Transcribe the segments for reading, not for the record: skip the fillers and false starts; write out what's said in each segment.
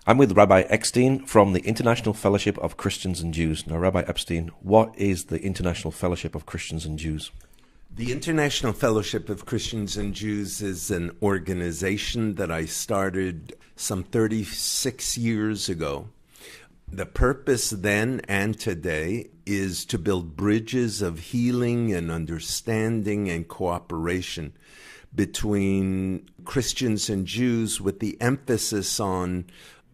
I'm with Rabbi Eckstein from the International Fellowship of Christians and Jews. Now, Rabbi Eckstein, what is the International Fellowship of Christians and Jews? The International Fellowship of Christians and Jews is an organization that I started some 36 years ago. The purpose then and today is to build bridges of healing and understanding and cooperation between Christians and Jews, with the emphasis on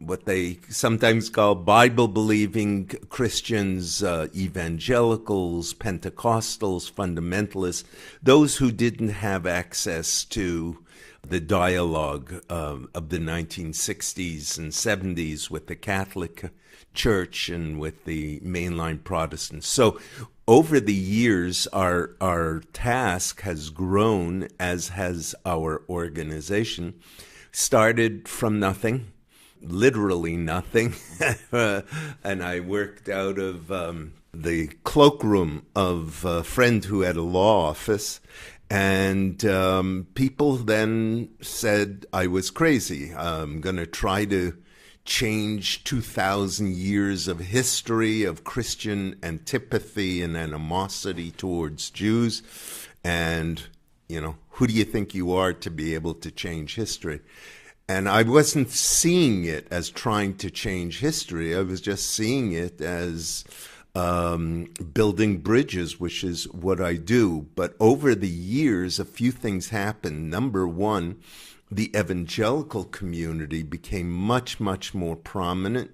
what they sometimes call Bible-believing Christians, evangelicals, Pentecostals, fundamentalists, those who didn't have access to the dialogue of the 1960s and 70s with the Catholic Church and with the mainline Protestants. So over the years, our task has grown, as has our organization. Started from nothing. Literally nothing. And I worked out of the cloakroom of a friend who had a law office. And people then said I was crazy. I'm going to try to change 2,000 years of history of Christian antipathy and animosity towards Jews. And, who do you think you are to be able to change history? And I wasn't seeing it as trying to change history. I was just seeing it as building bridges, which is what I do. But over the years, a few things happened. Number one, the evangelical community became much, much more prominent,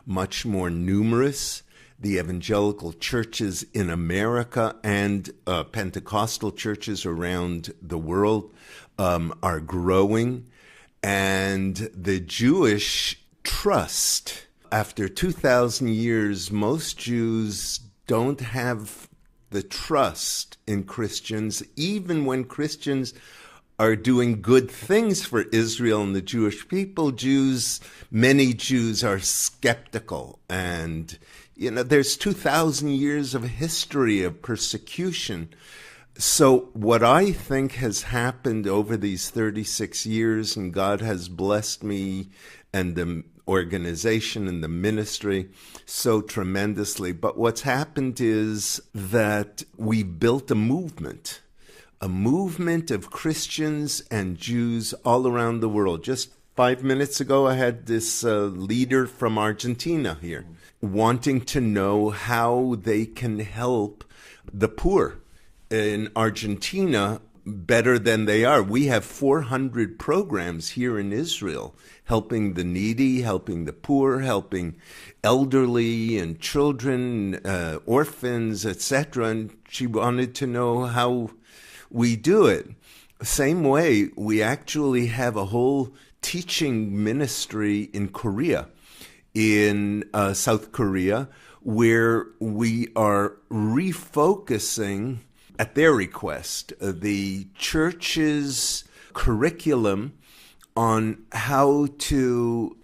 much more numerous. The evangelical churches in America and Pentecostal churches around the world are growing. And the Jewish trust, after 2,000 years, most Jews don't have the trust in Christians, even when Christians are doing good things for Israel and the Jewish people. Many Jews are skeptical. And, there's 2,000 years of history of persecution. So what I think has happened over these 36 years, and God has blessed me and the organization and the ministry so tremendously, but what's happened is that we built a movement of Christians and Jews all around the world. Just 5 minutes ago, I had this leader from Argentina here wanting to know how they can help the poor in Argentina better than they are. We have 400 programs here in Israel, helping the needy, helping the poor, helping elderly and children, orphans, etc. And she wanted to know how we do it. Same way, we actually have a whole teaching ministry in Korea, in South Korea, where we are refocusing, at their request, the church's curriculum on how to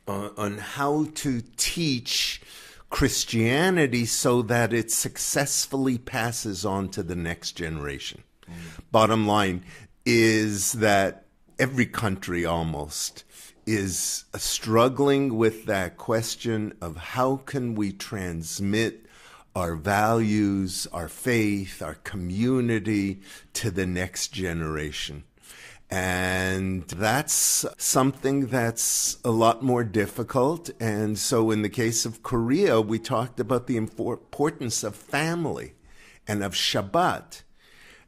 teach Christianity so that it successfully passes on to the next generation. Bottom line is that every country almost is struggling with that question of how can we transmit our values, our faith, our community to the next generation. And that's something that's a lot more difficult. And so in the case of Korea, we talked about the importance of family and of Shabbat.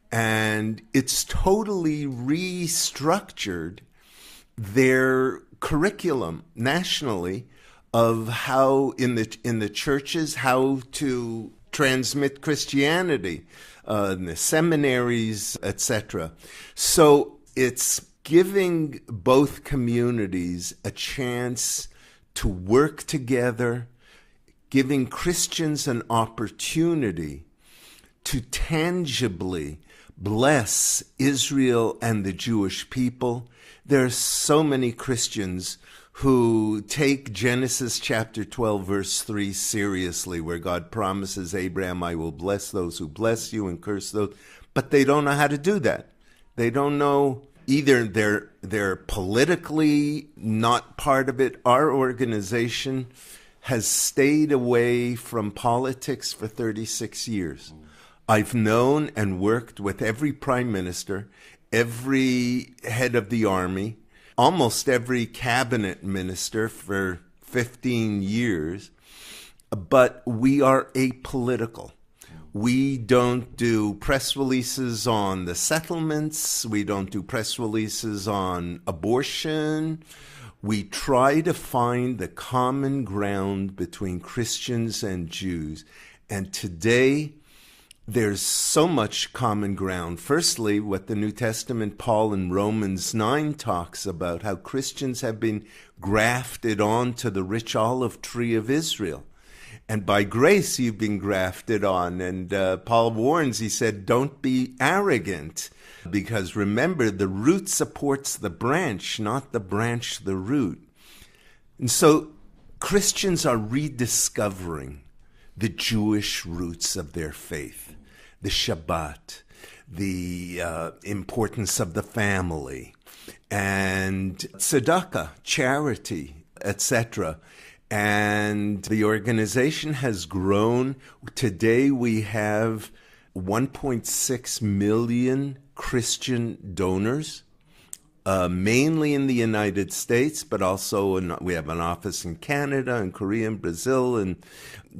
And it's totally restructured their curriculum nationally of how in the churches, how to transmit Christianity, in the seminaries, etc. So it's giving both communities a chance to work together, giving Christians an opportunity to tangibly bless Israel and the Jewish people. There are so many Christians who take Genesis chapter 12, verse 3 seriously, where God promises Abraham, I will bless those who bless you and curse those, but they don't know how to do that. They don't know Either they're politically not part of it. Our organization has stayed away from politics for 36 years. I've known and worked with every prime minister, every head of the army, almost every cabinet minister for 15 years, but we are apolitical. We don't do press releases on the settlements. We don't do press releases on abortion. We try to find the common ground between Christians and Jews. And today, there's so much common ground. Firstly, what the New Testament, Paul in Romans 9 talks about, how Christians have been grafted onto the rich olive tree of Israel. And by grace, you've been grafted on. And Paul warns, he said, don't be arrogant. Because remember, the root supports the branch, not the branch the root. And so Christians are rediscovering the Jewish roots of their faith, the Shabbat, the importance of the family, and tzedakah, charity, etc. And the organization has grown. Today we have 1.6 million Christian donors, mainly in the United States, but also we have an office in Canada and Korea and Brazil and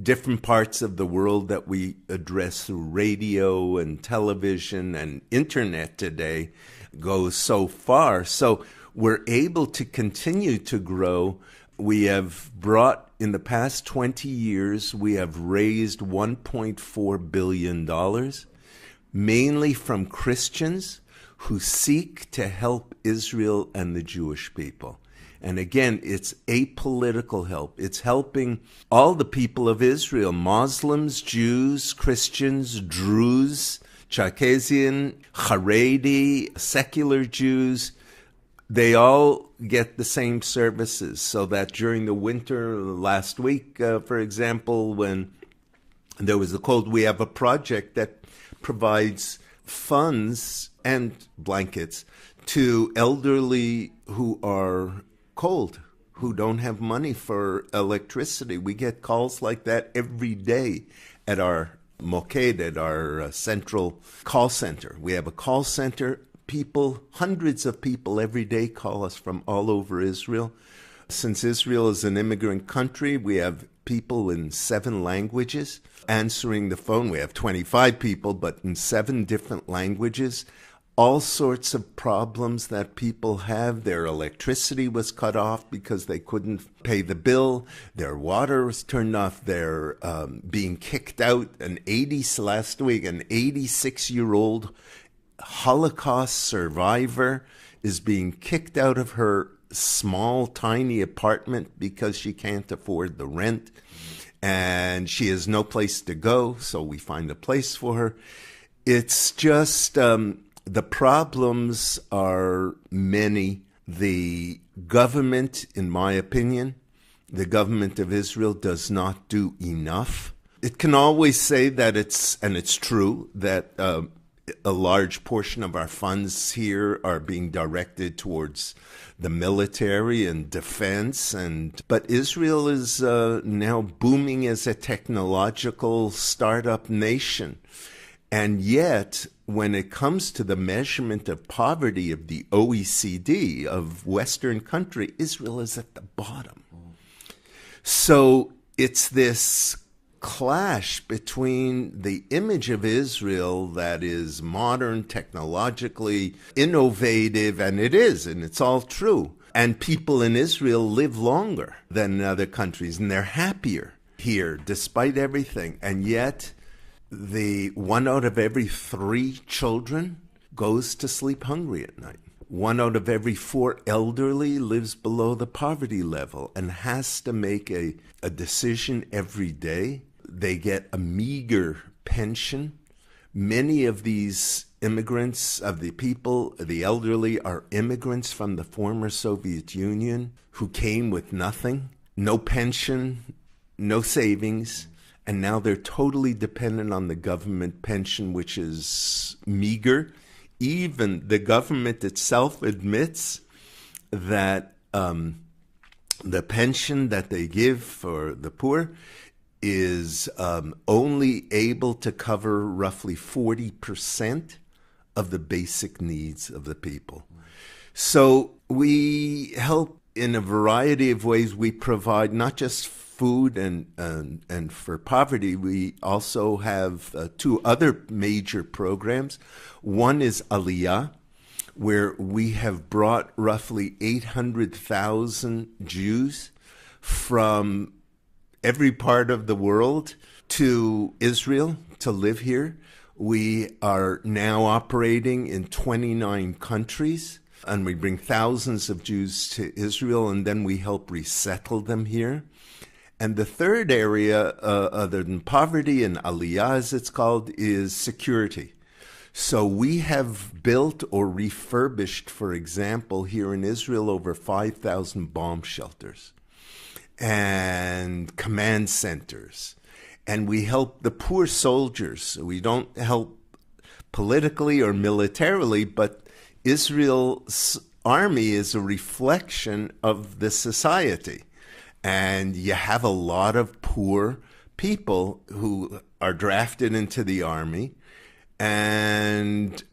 different parts of the world that we address through radio and television and internet today goes so far. So we're able to continue to grow. We have brought, in the past 20 years, we have raised $1.4 billion, mainly from Christians who seek to help Israel and the Jewish people. And again, it's apolitical help. It's helping all the people of Israel, Muslims, Jews, Christians, Druze, Cherkessian, Haredi, secular Jews. They all get the same services, so that during the winter, last week, for example, when there was a cold, we have a project that provides funds and blankets to elderly who are cold, who don't have money for electricity. We get calls like that every day at our Moked, at our central call center. We have a call center. People, hundreds of people every day call us from all over Israel. Since Israel is an immigrant country, we have people in 7 languages answering the phone. We have 25 people, but in 7 different languages. All sorts of problems that people have. Their electricity was cut off because they couldn't pay the bill. Their water was turned off. They're being kicked out. Last week, an 86-year-old Holocaust survivor is being kicked out of her small, tiny apartment because she can't afford the rent. And she has no place to go, so we find a place for her. It's just... the problems are many. The government, in my opinion, the government of Israel does not do enough. It can always say that it's true, that a large portion of our funds here are being directed towards the military and defense. But Israel is now booming as a technological startup nation. And yet, when it comes to the measurement of poverty of the OECD, of Western country, Israel is at the bottom. So it's this clash between the image of Israel that is modern, technologically innovative, and it is, and it's all true. And people in Israel live longer than in other countries, and they're happier here, despite everything. And yet, the 1 out of every 3 children goes to sleep hungry at night. 1 out of every 4 elderly lives below the poverty level and has to make a decision every day. They get a meager pension. Many of these immigrants, of the people, the elderly, are immigrants from the former Soviet Union who came with nothing, no pension, no savings. And now they're totally dependent on the government pension, which is meager, even the government itself admits that the pension that they give for the poor is only able to cover roughly 40% of the basic needs of the people. So we help in a variety of ways. We provide not just food and for poverty, we also have two other major programs. One is Aliyah, where we have brought roughly 800,000 Jews from every part of the world to Israel to live here. We are now operating in 29 countries, and we bring thousands of Jews to Israel, and then we help resettle them here. And the third area, other than poverty and Aliyah as it's called, is security. So we have built or refurbished, for example, here in Israel, over 5,000 bomb shelters and command centers. And we help the poor soldiers. We don't help politically or militarily, but Israel's army is a reflection of the society. And you have a lot of poor people who are drafted into the army and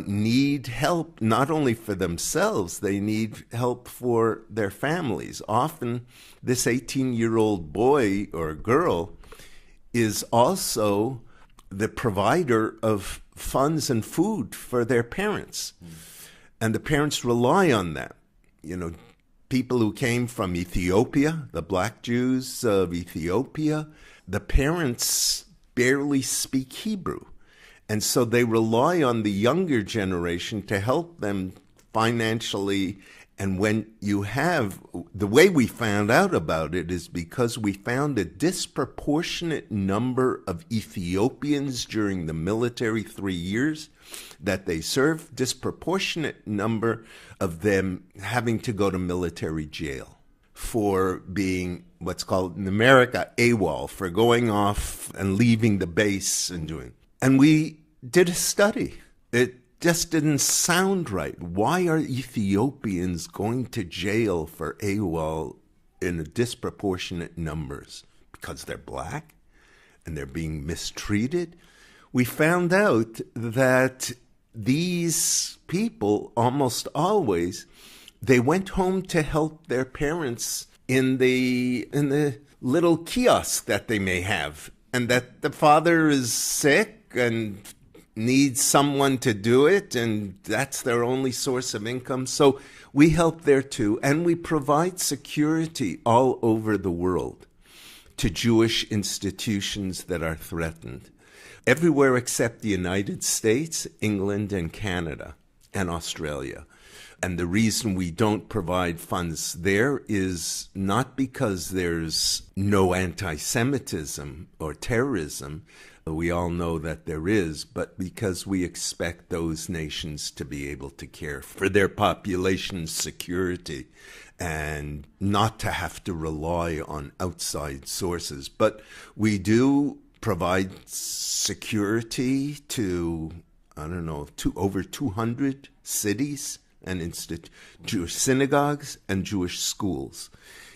need help not only for themselves, they need help for their families. Often this 18-year-old boy or girl is also the provider of funds and food for their parents. And the parents rely on that. You know, people who came from Ethiopia, the black Jews of Ethiopia, the parents barely speak Hebrew. And so they rely on the younger generation to help them financially. And when you have, the way we found out about it is because we found a disproportionate number of Ethiopians during the military 3 years that they served, disproportionate number of them having to go to military jail for being what's called in America AWOL, for going off and leaving the base and doing. And we did a study. It just didn't sound right. Why are Ethiopians going to jail for AWOL in disproportionate numbers? Because they're black and they're being mistreated? We found out that these people, almost always, they went home to help their parents in the little kiosk that they may have, and that the father is sick and needs someone to do it, and that's their only source of income. So we help there too, and we provide security all over the world to Jewish institutions that are threatened. Everywhere except the United States, England, and Canada, and Australia. And the reason we don't provide funds there is not because there's no anti-Semitism or terrorism. We all know that there is, but because we expect those nations to be able to care for their population's security and not to have to rely on outside sources. But we do provide security to, over 200 cities and Jewish synagogues and Jewish schools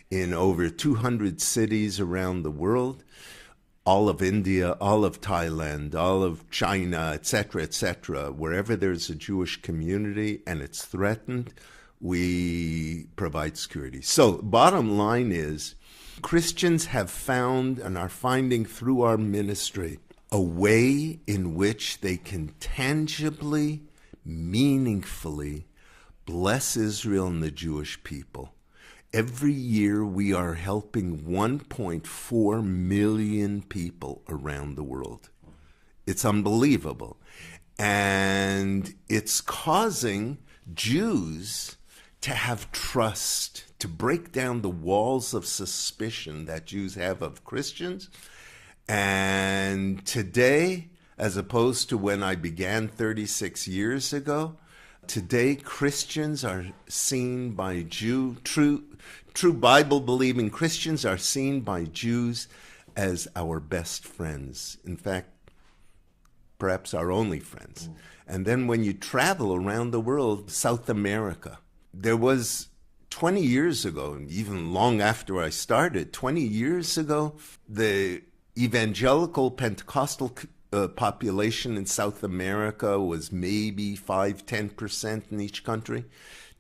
in over 200 cities around the world. All of India, all of Thailand, all of China, etc., wherever there's a Jewish community and it's threatened, we provide security. So bottom line is, Christians have found and are finding through our ministry a way in which they can tangibly, meaningfully bless Israel and the Jewish people. Every year we are helping 1.4 million people around the world. It's unbelievable. And it's causing Jews to have trust, to break down the walls of suspicion that Jews have of Christians. And today, as opposed to when I began 36 years ago, today Christians are seen by true Bible-believing Christians are seen by Jews as our best friends. In fact, perhaps our only friends. And then when you travel around the world, South America, there was 20 years ago, and even long after I started, 20 years ago, the evangelical Pentecostal population in South America was maybe 5-10% in each country.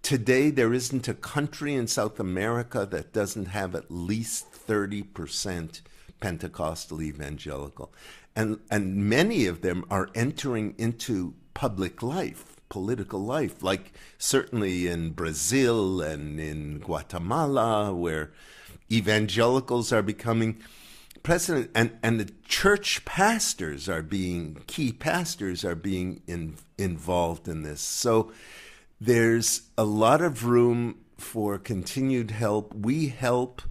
Today, there isn't a country in South America that doesn't have at least 30% Pentecostal evangelical. And many of them are entering into public life, political life, like certainly in Brazil and in Guatemala, where evangelicals are becoming president, and the church pastors are being, key pastors are being involved in this. So there's a lot of room for continued help. We help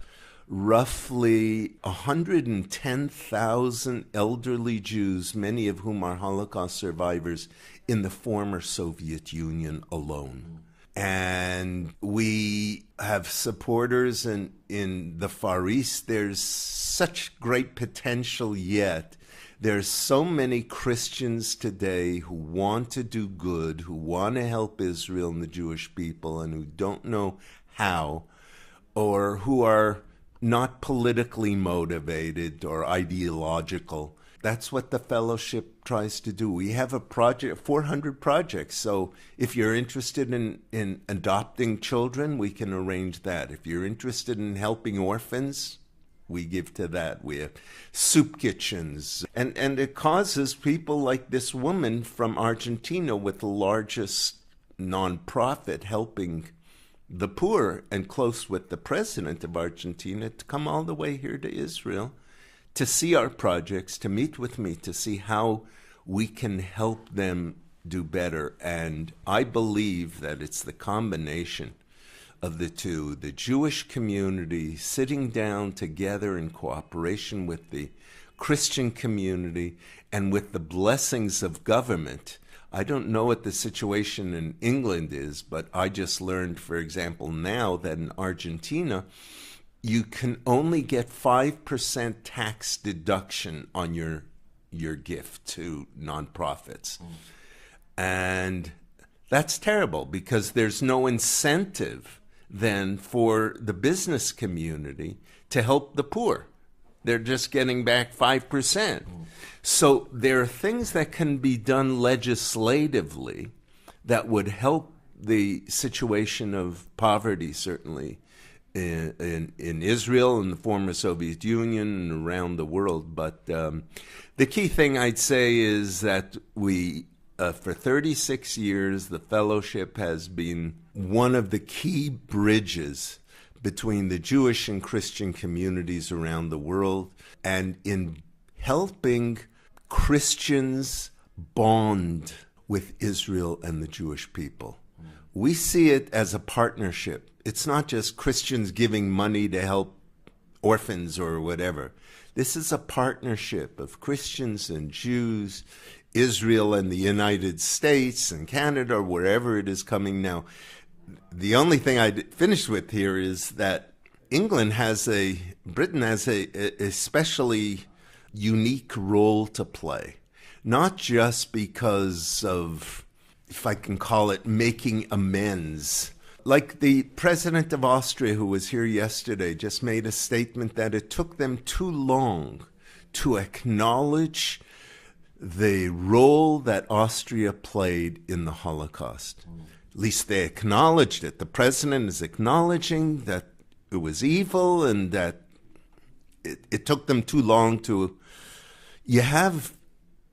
roughly 110,000 elderly Jews, many of whom are Holocaust survivors, in the former Soviet Union alone. And we have supporters in the Far East. There's such great potential yet. There's so many Christians today who want to do good, who want to help Israel and the Jewish people, and who don't know how, or who are not politically motivated or ideological. That's what the fellowship tries to do. We have a project, 400 projects. So if you're interested in adopting children, we can arrange that. If you're interested in helping orphans, we give to that. We have soup kitchens. And it causes people like this woman from Argentina with the largest nonprofit helping the poor and close with the president of Argentina to come all the way here to Israel to see our projects, to meet with me, to see how we can help them do better. And I believe that it's the combination of the two, the Jewish community sitting down together in cooperation with the Christian community and with the blessings of government. I don't know what the situation in England is, but I just learned, for example, now that in Argentina, you can only get 5% tax deduction on your gift to nonprofits. And that's terrible because there's no incentive then for the business community to help the poor. They're just getting back 5%. So there are things that can be done legislatively that would help the situation of poverty, certainly, in Israel and the former Soviet Union and around the world. But the key thing I'd say is that we, for 36 years, the fellowship has been one of the key bridges between the Jewish and Christian communities around the world, and in helping Christians bond with Israel and the Jewish people. We see it as a partnership. It's not just Christians giving money to help orphans or whatever. This is a partnership of Christians and Jews, Israel and the United States and Canada, or wherever it is coming now. The only thing I'd finish with here is that Britain has a especially unique role to play, not just because of, if I can call it, making amends. Like the president of Austria, who was here yesterday, just made a statement that it took them too long to acknowledge the role that Austria played in the Holocaust. At least they acknowledged it. The president is acknowledging that it was evil and that it took them too long to... You have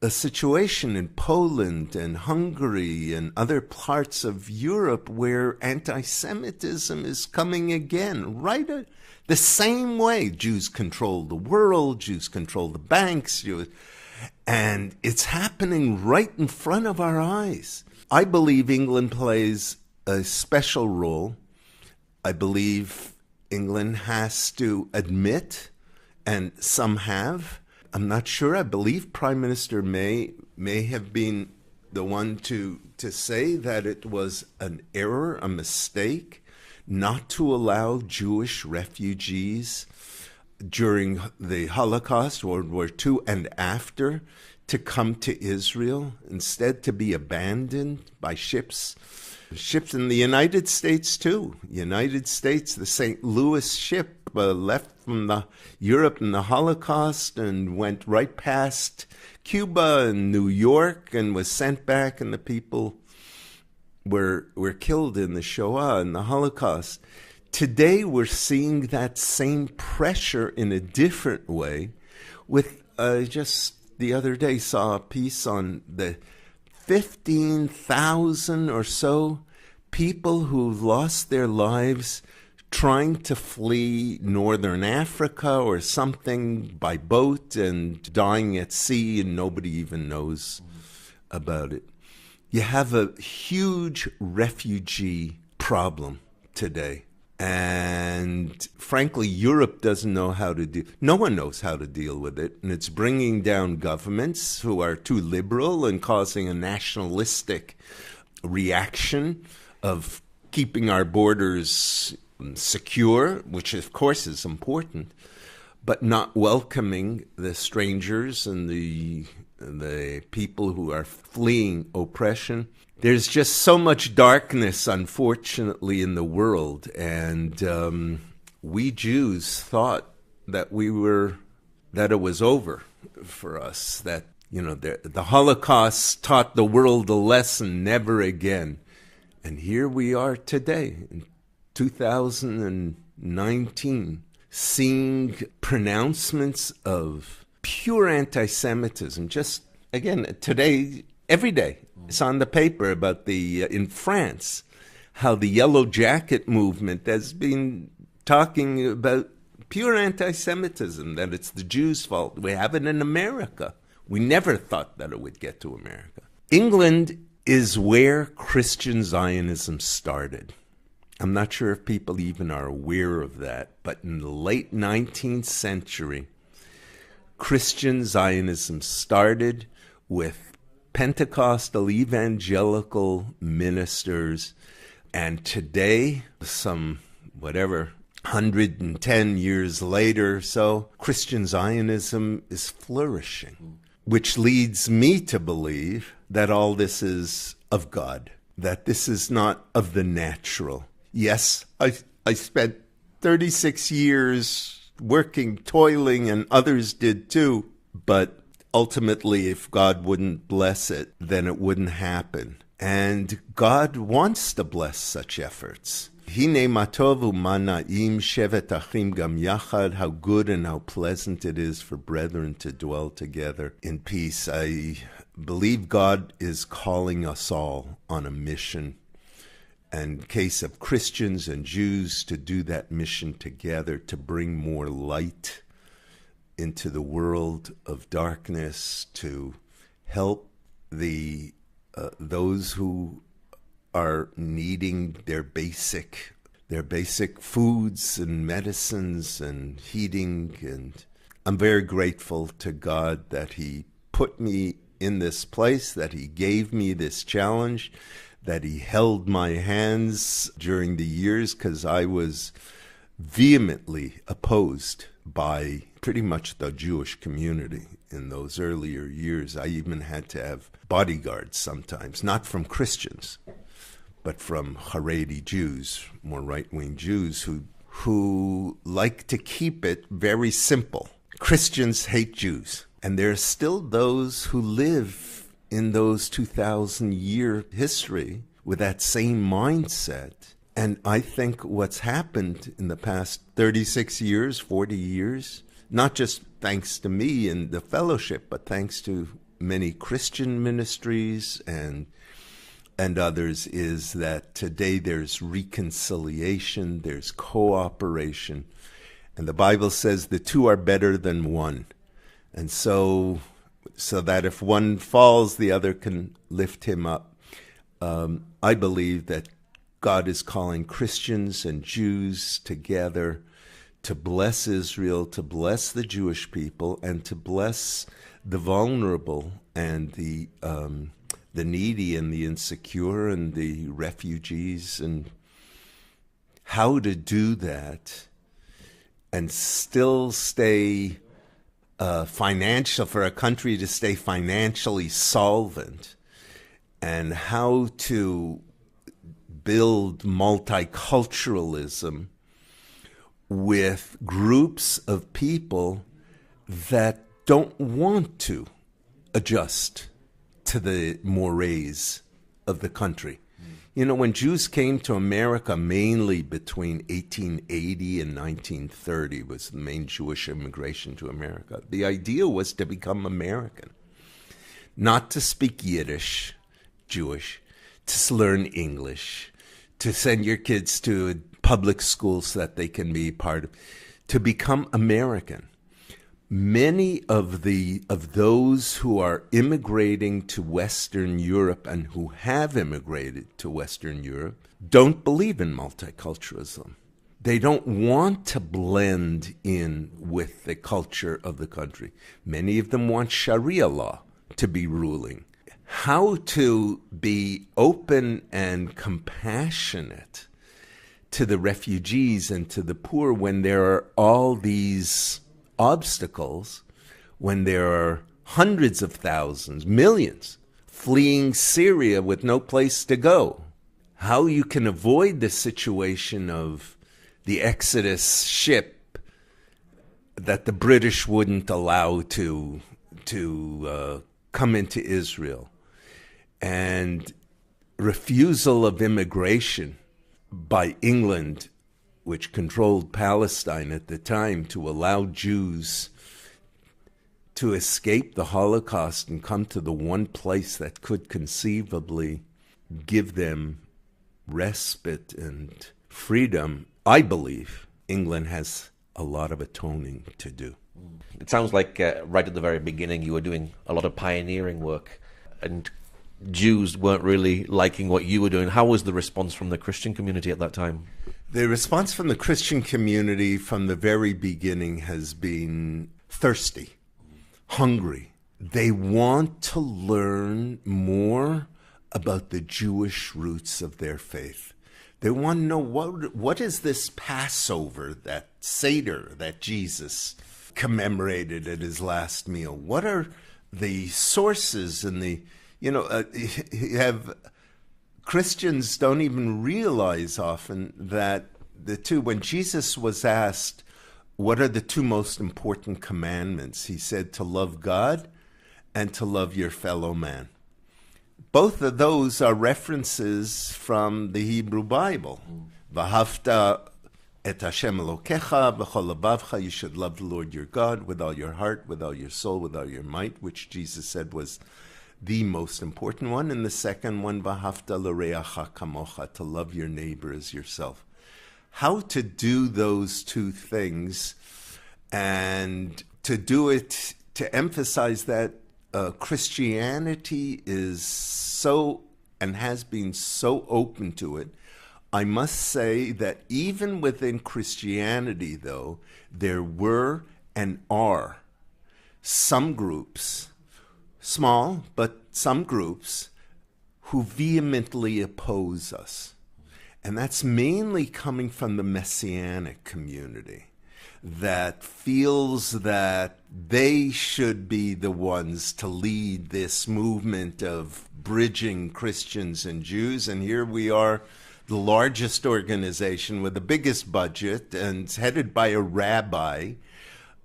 a situation in Poland and Hungary and other parts of Europe where anti-Semitism is coming again, right? The same way. Jews control the world, Jews control the banks, and it's happening right in front of our eyes. I believe England plays a special role. I believe England has to admit, and some have. I'm not sure. I believe Prime Minister May have been the one to say that it was an error, a mistake, not to allow Jewish refugees during the Holocaust, World War II, and after, to come to Israel, instead to be abandoned by ships. Ships in the United States, too. United States, the St. Louis ship left from Europe in the Holocaust and went right past Cuba and New York and was sent back, and the people were killed in the Shoah and the Holocaust. Today we're seeing that same pressure in a different way with just the other day saw a piece on the 15,000 or so people who've lost their lives trying to flee northern Africa or something by boat and dying at sea, and nobody even knows about it. You have a huge refugee problem today. And frankly, Europe doesn't know how to deal. No one knows how to deal with it. And it's bringing down governments who are too liberal and causing a nationalistic reaction of keeping our borders secure, which of course is important, but not welcoming the strangers and the people who are fleeing oppression. There's just so much darkness, unfortunately, in the world, and we Jews thought that it was over for us. That the Holocaust taught the world a lesson: never again. And here we are today, in 2019, seeing pronouncements of pure anti-Semitism. Just again today, every day. It's on the paper about in France, how the Yellow Jacket movement has been talking about pure anti-Semitism, that it's the Jews' fault. We have it in America. We never thought that it would get to America. England is where Christian Zionism started. I'm not sure if people even are aware of that, but in the late 19th century, Christian Zionism started with Pentecostal evangelical ministers, and today, some 110 years later, so Christian Zionism is flourishing, which leads me to believe that all this is of God, that this is not of the natural. Yes, I spent 36 years working, toiling, and others did too, but ultimately, if God wouldn't bless it, then it wouldn't happen. And God wants to bless such efforts. Hine matovu manaim shevet achim gam yachad. How good and how pleasant it is for brethren to dwell together in peace. I believe God is calling us all on a mission. And in case of Christians and Jews, to do that mission together, to bring more light into the world of darkness, to help those who are needing their basic foods and medicines and heating. And I'm very grateful to God that He put me in this place, that He gave me this challenge, that He held my hands during the years, because I was vehemently opposed by pretty much the Jewish community in those earlier years. I even had to have bodyguards sometimes, not from Christians, but from Haredi Jews, more right-wing Jews who like to keep it very simple. Christians hate Jews. And there are still those who live in those 2,000-year history with that same mindset. And I think what's happened in the past 36 years, 40 years, not just thanks to me and the fellowship, but thanks to many Christian ministries and others, is that today there's reconciliation, there's cooperation. And the Bible says the two are better than one. And so that if one falls, the other can lift him up. I believe that God is calling Christians and Jews together to bless Israel, to bless the Jewish people, and to bless the vulnerable and the needy and the insecure and the refugees, and how to do that and still stay for a country to stay financially solvent, and how to build multiculturalism with groups of people that don't want to adjust to the mores of the country. You know, when Jews came to America, mainly between 1880 and 1930 was the main Jewish immigration to America. The idea was to become American, not to speak Yiddish, Jewish, to learn English, to send your kids to public schools so that they can be part of, to become American. Many of those who are immigrating to Western Europe and who have immigrated to Western Europe don't believe in multiculturalism. They don't want to blend in with the culture of the country. Many of them want Sharia law to be ruling. How to be open and compassionate to the refugees and to the poor when there are all these obstacles, when there are hundreds of thousands, millions, fleeing Syria with no place to go. How you can avoid the situation of the Exodus ship that the British wouldn't allow to come into Israel, and refusal of immigration by England, which controlled Palestine at the time, to allow Jews to escape the Holocaust and come to the one place that could conceivably give them respite and freedom. I believe England has a lot of atoning to do. It sounds like right at the very beginning you were doing a lot of pioneering work, and Jews weren't really liking what you were doing. How was the response from the Christian community at that time? The response from the Christian community from the very beginning has been thirsty, hungry. They want to learn more about the Jewish roots of their faith. They want to know what is this Passover, that Seder that Jesus commemorated at his last meal? What are the sources and you have Christians don't even realize often that when Jesus was asked, what are the two most important commandments? He said to love God and to love your fellow man. Both of those are references from the Hebrew Bible. V'ahavta et Hashem Elokecha v'chol lebavcha, you should love the Lord your God with all your heart, with all your soul, with all your might, which Jesus said was the most important one. And the second one, v'ahavta l'reacha kamocha, to love your neighbor as yourself. How to do those two things, and to do it, to emphasize that Christianity is so and has been so open to it. I must say that even within Christianity, though, there were and are some groups, small, but some groups, who vehemently oppose us. And that's mainly coming from the Messianic community that feels that they should be the ones to lead this movement of bridging Christians and Jews. And here we are, the largest organization with the biggest budget, and it's headed by a rabbi,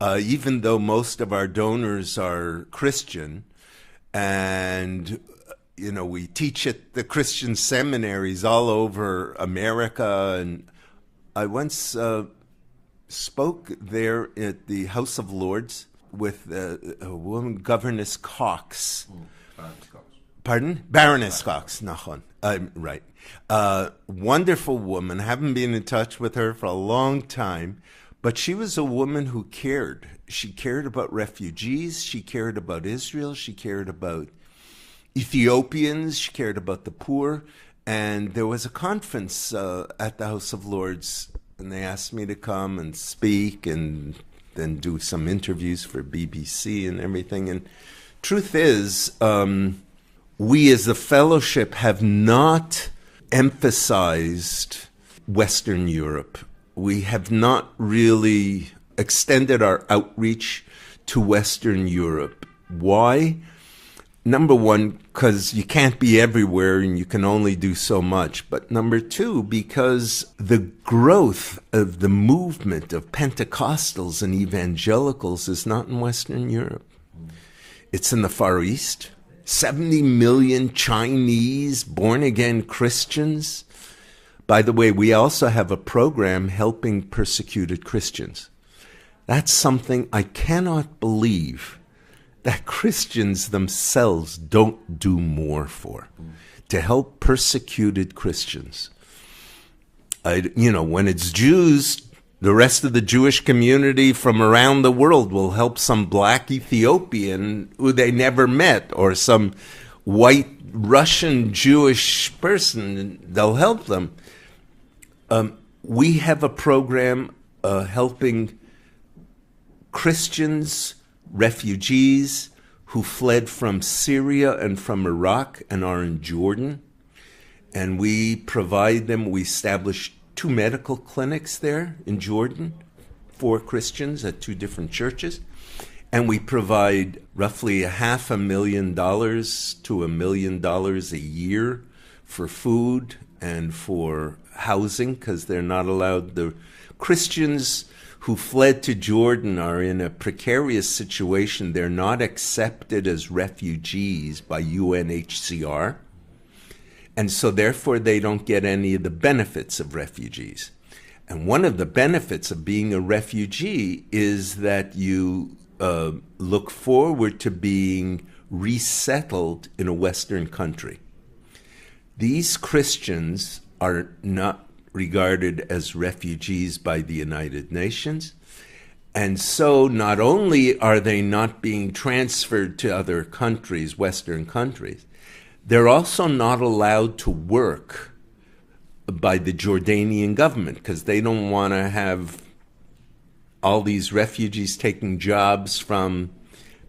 even though most of our donors are Christian. And we teach at the Christian seminaries all over America. And I once spoke there at the House of Lords with a woman, Governess Cox. Baroness Cox. Pardon? Baroness Cox. Nachon. Right. Wonderful woman. Haven't been in touch with her for a long time. But she was a woman who cared. She cared about refugees. She cared about Israel. She cared about Ethiopians. She cared about the poor. And there was a conference at the House of Lords, and they asked me to come and speak and then do some interviews for BBC and everything. And truth is, we as a fellowship have not emphasized Western Europe. We have not really extended our outreach to Western Europe. Why? Number one, because you can't be everywhere and you can only do so much. But number two, because the growth of the movement of Pentecostals and evangelicals is not in Western Europe. It's in the Far East. 70 million Chinese born-again Christians. By the way, we also have a program helping persecuted Christians. That's something I cannot believe that Christians themselves don't do more for, to help persecuted Christians. When it's Jews, the rest of the Jewish community from around the world will help some black Ethiopian who they never met, or some white Russian Jewish person. They'll help them. We have a program helping Christians, refugees who fled from Syria and from Iraq and are in Jordan. And we provide them, we established 2 medical clinics there in Jordan for Christians at 2 different churches. And we provide roughly $500,000 to $1 million a year for food and for housing, because they're not allowed. The Christians who fled to Jordan are in a precarious situation. They're not accepted as refugees by UNHCR. And so therefore they don't get any of the benefits of refugees. And one of the benefits of being a refugee is that you look forward to being resettled in a Western country. These Christians are not regarded as refugees by the United Nations. And so not only are they not being transferred to other countries, Western countries, they're also not allowed to work by the Jordanian government, because they don't want to have all these refugees taking jobs from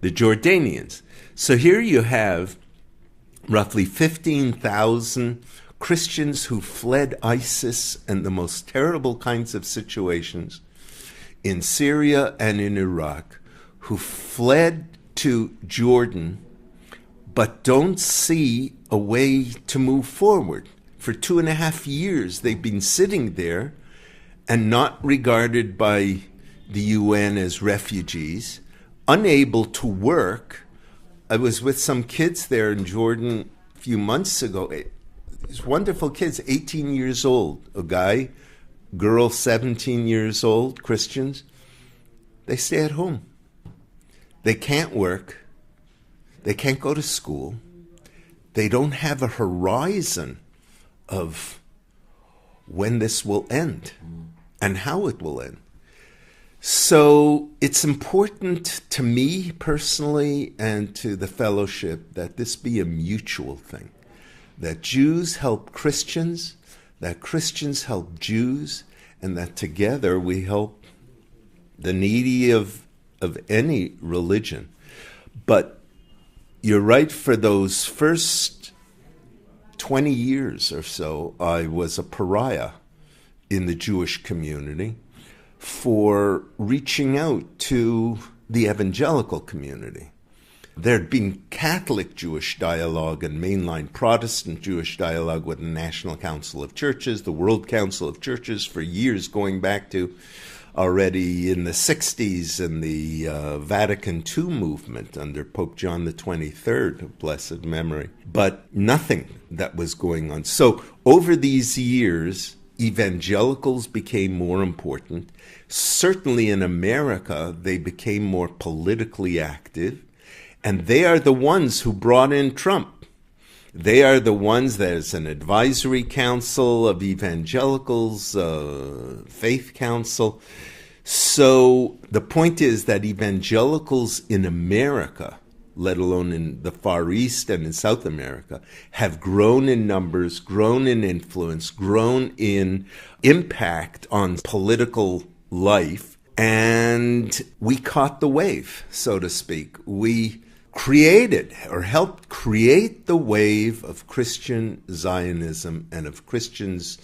the Jordanians. So here you have roughly 15,000 Christians who fled ISIS and the most terrible kinds of situations in Syria and in Iraq, who fled to Jordan but don't see a way to move forward. For 2.5 years, they've been sitting there and not regarded by the UN as refugees, unable to work. I was with some kids there in Jordan a few months ago. These wonderful kids, 18 years old, a guy, girl 17 years old, Christians. They stay at home. They can't work. They can't go to school. They don't have a horizon of when this will end and how it will end. So it's important to me personally and to the fellowship that this be a mutual thing, that Jews help Christians, that Christians help Jews, and that together we help the needy of any religion. But you're right, for those first 20 years or so, I was a pariah in the Jewish community for reaching out to the evangelical community. There'd been Catholic Jewish dialogue and mainline Protestant Jewish dialogue with the National Council of Churches, the World Council of Churches, for years, going back to already in the 60s and the Vatican II movement under Pope John the 23rd of blessed memory. But nothing that was going on. So over these years, evangelicals became more important. Certainly in America, they became more politically active. And they are the ones who brought in Trump. They are the ones, there's an advisory council of evangelicals, faith council. So the point is that evangelicals in America, let alone in the Far East and in South America, have grown in numbers, grown in influence, grown in impact on political life. And we caught the wave, so to speak. We created or helped create the wave of Christian Zionism and of Christians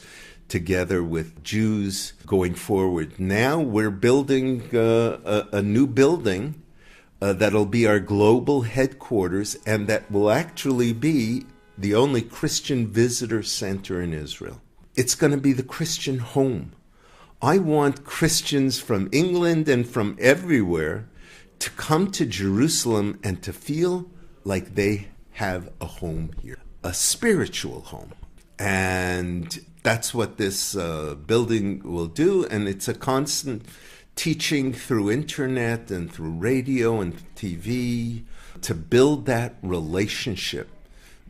together with Jews going forward. Now we're building a new building that'll be our global headquarters, and that will actually be the only Christian visitor center in Israel. It's going to be the Christian home. I want Christians from England and from everywhere to come to Jerusalem and to feel like they have a home here, a spiritual home. And that's what this building will do. And it's a constant teaching through internet and through radio and TV to build that relationship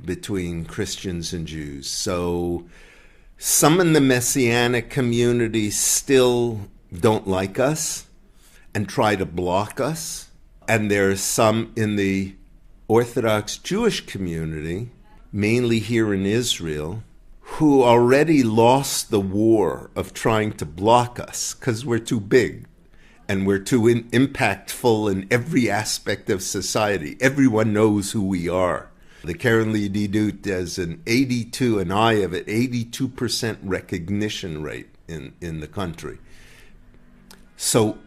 between Christians and Jews. So some in the Messianic community still don't like us and try to block us. And there are some in the Orthodox Jewish community, mainly here in Israel, who already lost the war of trying to block us because we're too big and we're too impactful in every aspect of society. Everyone knows who we are. The Karen Lee Didut has an 82, and I have an 82% recognition rate in the country. So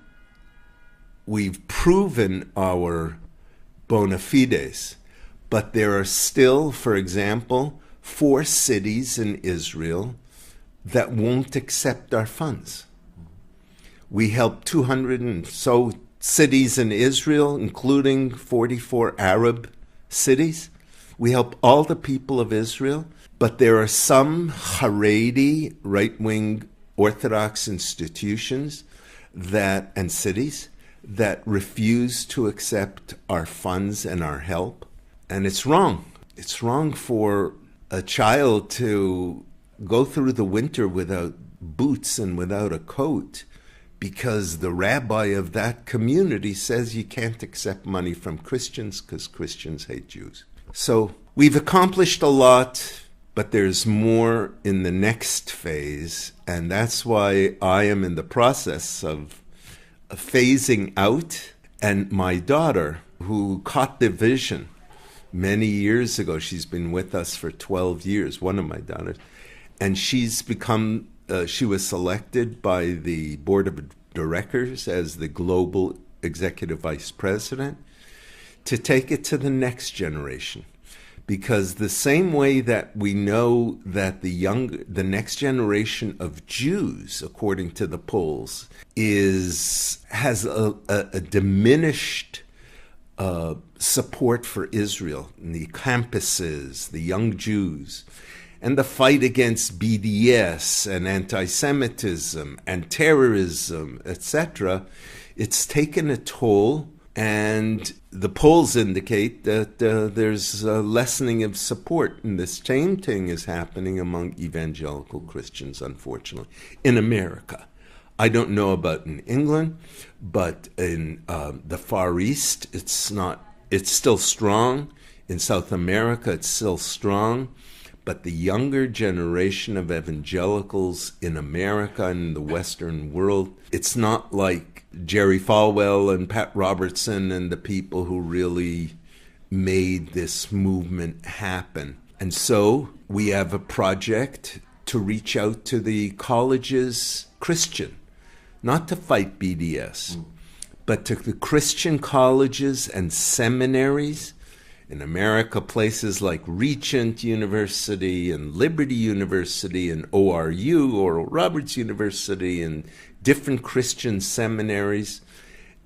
we've proven our bona fides, but there are still, for example, 4 cities in Israel that won't accept our funds. We help 200 and so cities in Israel, including 44 Arab cities. We help all the people of Israel, but there are some Haredi, right-wing Orthodox institutions and cities that refuse to accept our funds and our help. And it's wrong. It's wrong for a child to go through the winter without boots and without a coat because the rabbi of that community says you can't accept money from Christians because Christians hate Jews. So we've accomplished a lot, but there's more in the next phase, and that's why I am in the process of phasing out. And my daughter, who caught the vision many years ago, she's been with us for 12 years, one of my daughters, and she's become, she was selected by the board of directors as the global executive vice president to take it to the next generation. Because the same way that we know that the next generation of Jews, according to the polls, has a diminished support for Israel in the campuses, the young Jews, and the fight against BDS and anti-Semitism and terrorism, etc., it's taken a toll. And the polls indicate that there's a lessening of support. And the same thing is happening among evangelical Christians, unfortunately, in America. I don't know about in England, but in the Far East, it's still strong. In South America, it's still strong. But the younger generation of evangelicals in America and in the Western world, it's not like Jerry Falwell and Pat Robertson and the people who really made this movement happen. And so we have a project to reach out to the colleges Christian, not to fight BDS, but to the Christian colleges and seminaries in America, places like Regent University and Liberty University and ORU, Oral Roberts University, and different Christian seminaries,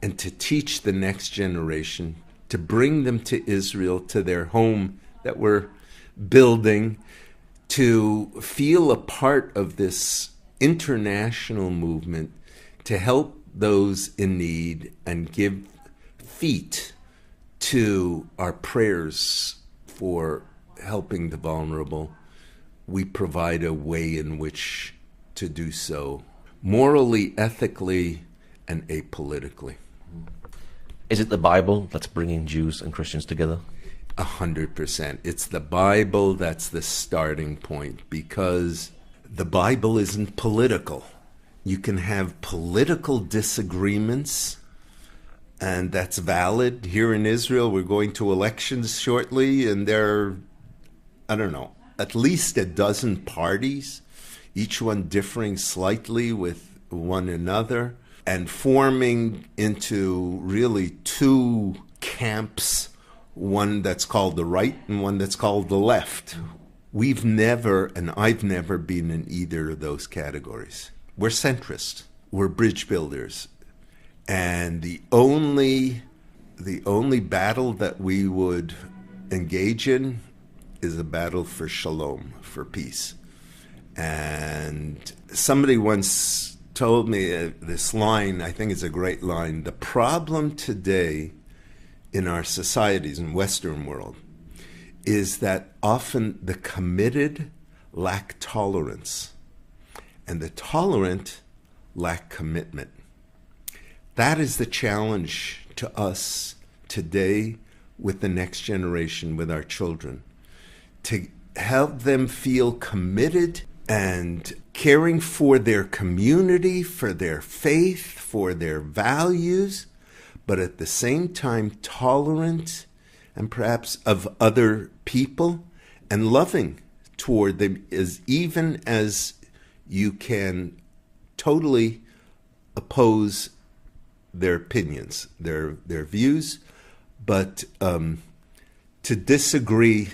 and to teach the next generation, to bring them to Israel, to their home that we're building, to feel a part of this international movement, to help those in need and give feet to our prayers for helping the vulnerable. We provide a way in which to do so morally, ethically, and apolitically. Is it the Bible that's bringing Jews and Christians together? 100%. It's the Bible that's the starting point, because the Bible isn't political. You can have political disagreements, and that's valid. Here in Israel, we're going to elections shortly, and there are, I don't know, at least a dozen parties, each one differing slightly with one another, and forming into really two camps, one that's called the right and one that's called the left. We've never, and I've never been in either of those categories. We're centrist. We're bridge builders. And the only battle that we would engage in is a battle for shalom, for peace. And somebody once told me this line, I think it's a great line: the problem today in our societies in Western world is that often the committed lack tolerance and the tolerant lack commitment. That is the challenge to us today with the next generation, with our children, to help them feel committed and caring for their community, for their faith, for their values, but at the same time tolerant and perhaps of other people and loving toward them, as even as you can totally oppose their opinions, their views, but to disagree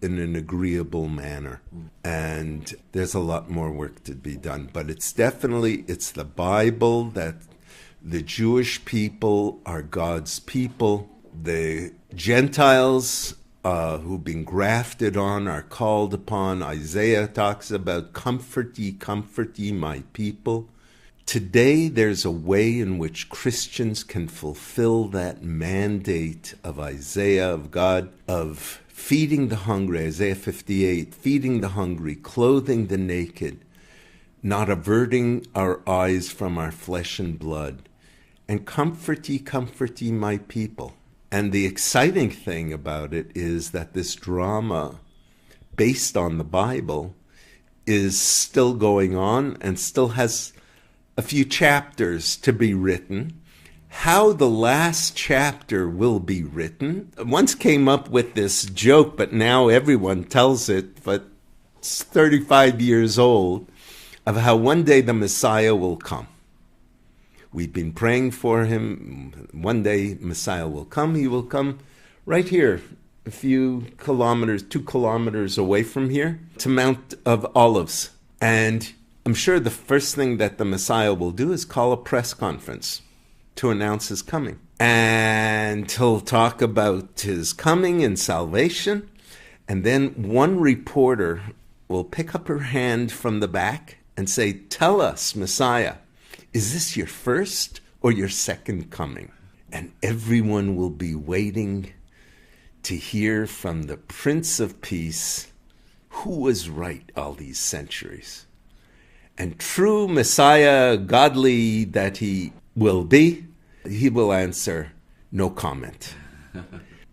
in an agreeable manner. And there's a lot more work to be done, but it's the Bible that the Jewish people are God's people. The Gentiles who've been grafted on are called upon. Isaiah talks about comfort ye, my people. Today, there's a way in which Christians can fulfill that mandate of Isaiah, of God, of feeding the hungry, Isaiah 58, feeding the hungry, clothing the naked, not averting our eyes from our flesh and blood, and comfort ye, my people. And the exciting thing about it is that this drama, based on the Bible, is still going on and still has a few chapters to be written. How the last chapter will be written, I once came up with this joke, but now everyone tells it, but it's 35 years old, of how one day the Messiah will come. We've been praying for him. One day Messiah will come. He will come right here, a few kilometers, 2 kilometers away from here, to Mount of Olives. And I'm sure the first thing that the Messiah will do is call a press conference to announce his coming. And he'll talk about his coming and salvation. And then one reporter will pick up her hand from the back and say, "Tell us, Messiah, is this your first or your second coming?" And everyone will be waiting to hear from the Prince of Peace who was right all these centuries. And true Messiah, godly that he will be, he will answer, "No comment."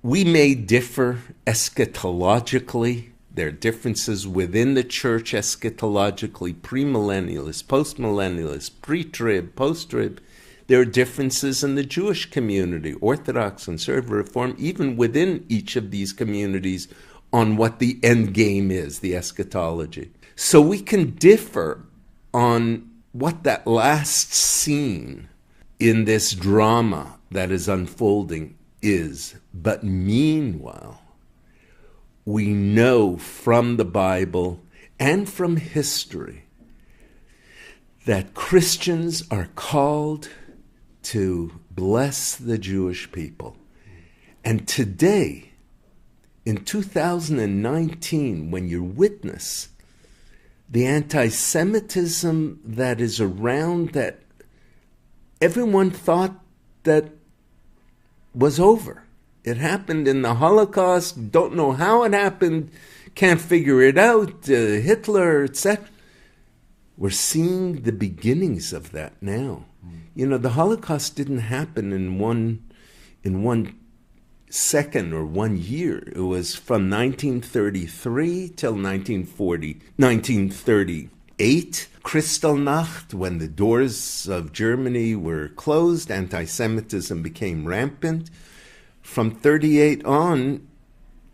We may differ eschatologically. There are differences within the church eschatologically, premillennialist, postmillennialist, pre-trib, post-trib. There are differences in the Jewish community, Orthodox, Conservative, Reform, even within each of these communities on what the end game is, the eschatology. So we can differ on what that last scene in this drama that is unfolding is. But meanwhile, we know from the Bible and from history that Christians are called to bless the Jewish people. And today, in 2019, when you witness the anti-Semitism that is around, that everyone thought that was over. It happened in the Holocaust, don't know how it happened, can't figure it out, Hitler, etc. We're seeing the beginnings of that now. You know, the Holocaust didn't happen in one second or 1 year. It was from 1933 till 1938. Kristallnacht, when the doors of Germany were closed, anti-Semitism became rampant. From 1938 on,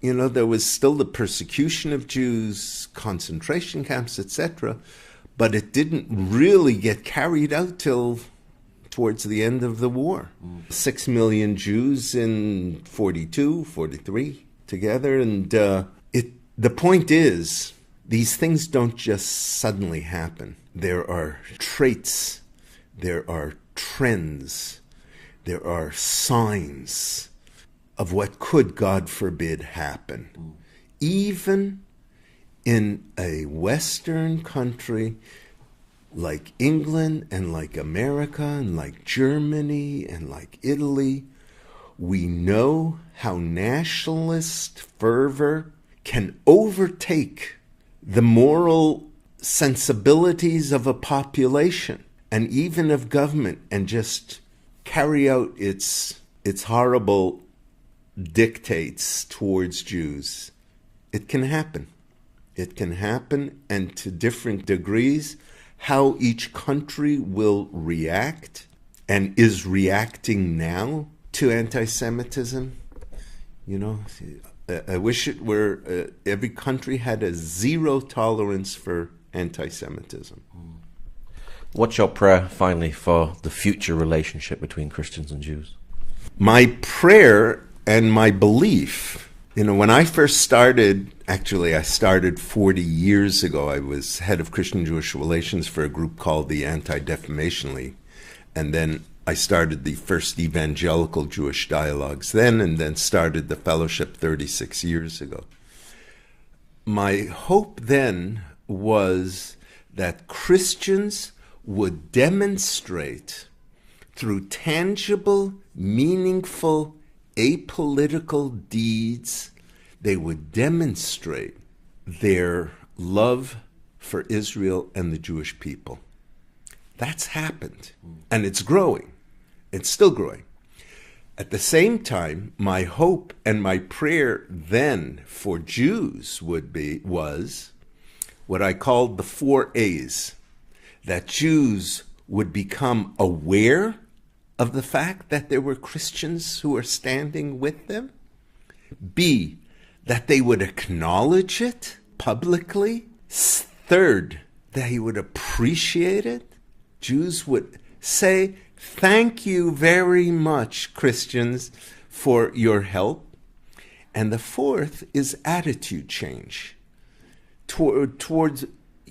you know, there was still the persecution of Jews, concentration camps, etc., but it didn't really get carried out till towards the end of the war. 6 million Jews in 42, 43 together. And the point is, these things don't just suddenly happen. There are traits, there are trends, there are signs of what could, God forbid, happen. Even in a Western country like England and like America and like Germany and like Italy, we know how nationalist fervor can overtake the moral sensibilities of a population and even of government and just carry out its horrible dictates towards Jews. It can happen. It can happen, and to different degrees. How each country will react and is reacting now to anti-Semitism, I wish it were every country had a zero tolerance for anti-Semitism. What's your prayer, finally, for the future relationship between Christians and Jews? My prayer and my belief, when I first started, actually I started 40 years ago. I was head of Christian-Jewish relations for a group called the Anti-Defamation League. And then I started the first evangelical Jewish dialogues then, and then started the fellowship 36 years ago. My hope then was that Christians would demonstrate through tangible, meaningful, apolitical deeds, they would demonstrate their love for Israel and the Jewish people. That's happened, and it's growing. It's still growing. At the same time, my hope and my prayer then for Jews was what I called the 4 A's, that Jews would become aware of the fact that there were Christians who were standing with them. B, that they would acknowledge it publicly. Third, that he would appreciate it. Jews would say, "Thank you very much, Christians, for your help." And the fourth is attitude change towards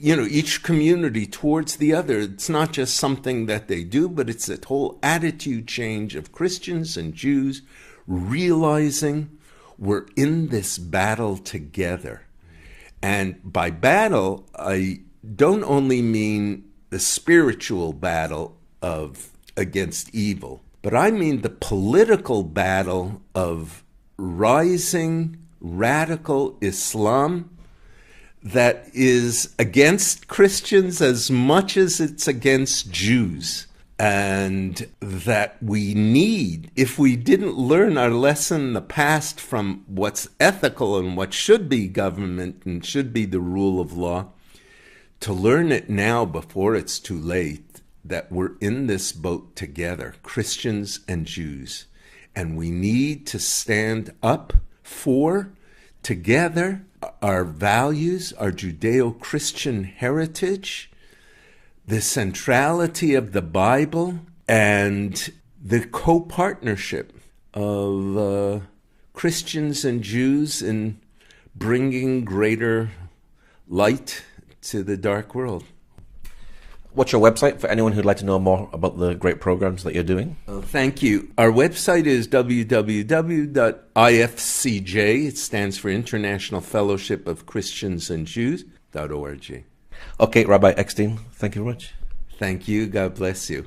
each community towards the other. It's not just something that they do, but it's a whole attitude change of Christians and Jews realizing we're in this battle together. And by battle, I don't only mean the spiritual battle against evil, but I mean the political battle of rising radical Islam that is against Christians as much as it's against Jews. And that we need, if we didn't learn our lesson in the past from what's ethical and what should be government and should be the rule of law, to learn it now before it's too late, that we're in this boat together, Christians and Jews. And we need to stand up for, together, our values, our Judeo-Christian heritage, the centrality of the Bible, and the co-partnership of Christians and Jews in bringing greater light to the dark world. What's your website for anyone who'd like to know more about the great programs that you're doing? Thank you. Our website is www.ifcj, it stands for International Fellowship of Christians and Jews.org. Okay, Rabbi Eckstein, thank you very much. Thank you. God bless you.